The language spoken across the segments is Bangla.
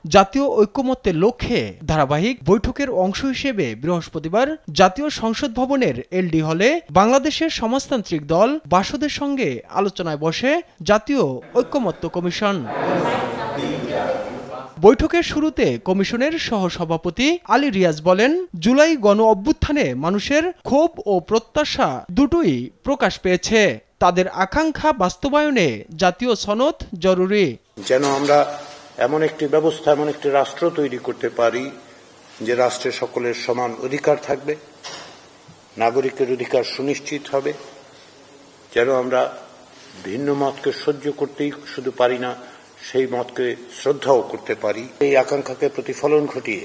জাতীয় ঐক্যমত্যের লক্ষ্যে ধারাবাহিক বৈঠকের অংশ হিসেবে বৃহস্পতিবার জাতীয় সংসদ ভবনের এলডি হলে বাংলাদেশের সমাজতান্ত্রিক দল বাসদের সঙ্গে আলোচনায় বসে জাতীয় ঐক্যমত্য কমিশন। বৈঠকের শুরুতে কমিশনের সহসভাপতি আলী রিয়াজ বলেন, জুলাই গণ অভ্যুত্থানে মানুষের ক্ষোভ ও প্রত্যাশা দুটোই প্রকাশ পেয়েছে। তাদের আকাঙ্ক্ষা বাস্তবায়নে জাতীয় সনদ জরুরি। যেন আমরা এমন একটি ব্যবস্থা, এমন একটি রাষ্ট্র তৈরি করতে পারি যে রাষ্ট্রে সকলের সমান অধিকার থাকবে, নাগরিকের অধিকার সুনিশ্চিত হবে। যেন আমরা ভিন্ন মতকে সহ্য করতেই শুধু পারি না, সেই মতকে শ্রদ্ধাও করতে পারি। এই আকাঙ্ক্ষাকে প্রতিফলন ঘটিয়ে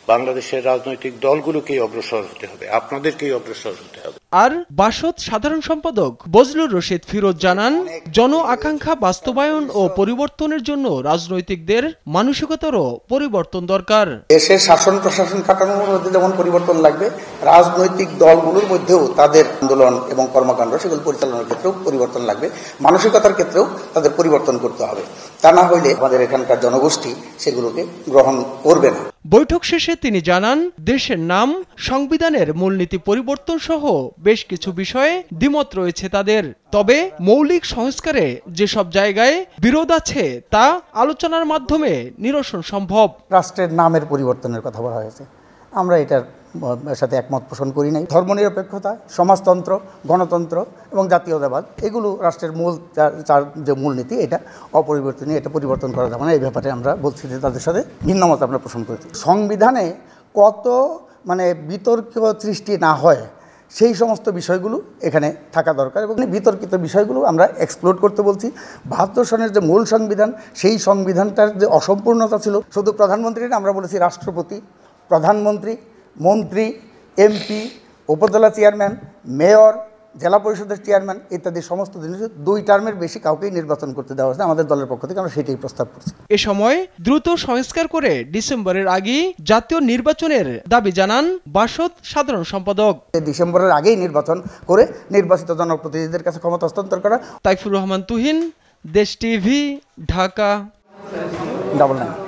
বাংলাদেশের রাজনৈতিক দলগুলোকেই অগ্রসর হতে হবে, আপনাদেরকেই অগ্রসর হতে হবে। আর বাসদ সাধারণ সম্পাদক বজলুর রশিদ ফিরোজ জানান, জন আকাঙ্ক্ষা বাস্তবায়ন ও পরিবর্তনের জন্য রাজনৈতিকদের মানসিকতারও পরিবর্তন দরকার। দেশের শাসন প্রশাসন কাঠামোর মধ্যে যেমন পরিবর্তন লাগবে, রাজনৈতিক দলগুলোর মধ্যেও তাদের আন্দোলন এবং কর্মকাণ্ড সেগুলো পরিচালনার ক্ষেত্রেও পরিবর্তন লাগবে, মানসিকতার ক্ষেত্রেও তাদের পরিবর্তন করতে হবে। তা না হইলে আমাদের এখানকার জনগোষ্ঠী সেগুলোকে গ্রহণ করবে না। বৈঠক শেষে তিনি জানান, দেশের নাম, সংবিধানের মূলনীতি পরিবর্তন সহ বেশ কিছু বিষয়ে দ্বিমত রয়েছে তাদের। তবে মৌলিক সংস্কারে যেসব জায়গায় বিরোধ আছে তা আলোচনার মাধ্যমে নিরসন সম্ভব। রাষ্ট্রের নামের পরিবর্তনের কথা বলা হয়েছে, আমরা এটার সাথে একমত পোষণ করি নাই। ধর্মনিরপেক্ষতা, সমাজতন্ত্র, গণতন্ত্র এবং জাতীয়তাবাদ এগুলো রাষ্ট্রের মূল যে মূলনীতি, এটা অপরিবর্তনীয়, এটা পরিবর্তন করা যাবে না। এই ব্যাপারে আমরা বলছি যে তাদের সাথে ভিন্নমত আমরা পোষণ করেছি। সংবিধানে কত বিতর্ক সৃষ্টি না হয় সেই সমস্ত বিষয়গুলো এখানে থাকা দরকার এবং বিতর্কিত বিষয়গুলো আমরা এক্সপ্লোর করতে বলছি। ৭২ সনের যে মূল সংবিধান, সেই সংবিধানটার যে অসম্পূর্ণতা ছিল, শুধু প্রধানমন্ত্রী না, আমরা বলেছি রাষ্ট্রপতি, প্রধানমন্ত্রী, মন্ত্রী, এমপি, উপজেলা চেয়ারম্যান, মেয়র, জেলা পরিষদের চেয়ারম্যান ইত্যাদি সমস্ত জিনিস ২ টার্মের বেশি কাউকেই নির্বাচন করতে দেওয়া হয়েছে। আমাদের দলের পক্ষ থেকে আমরা সেটাই প্রস্তাব করছি। এ সময় দ্রুত সংস্কার করে ডিসেম্বরের আগেই জাতীয় নির্বাচনের দাবি জানান বাসদ সাধারণ সম্পাদক। ডিসেম্বরের আগেই নির্বাচন করে নির্বাচিত জনপ্রতিনিধিদের কাছে ক্ষমতা হস্তান্তর করা। তাইফুর রহমান তুহিন, দেশ টিভি, ঢাকা। 99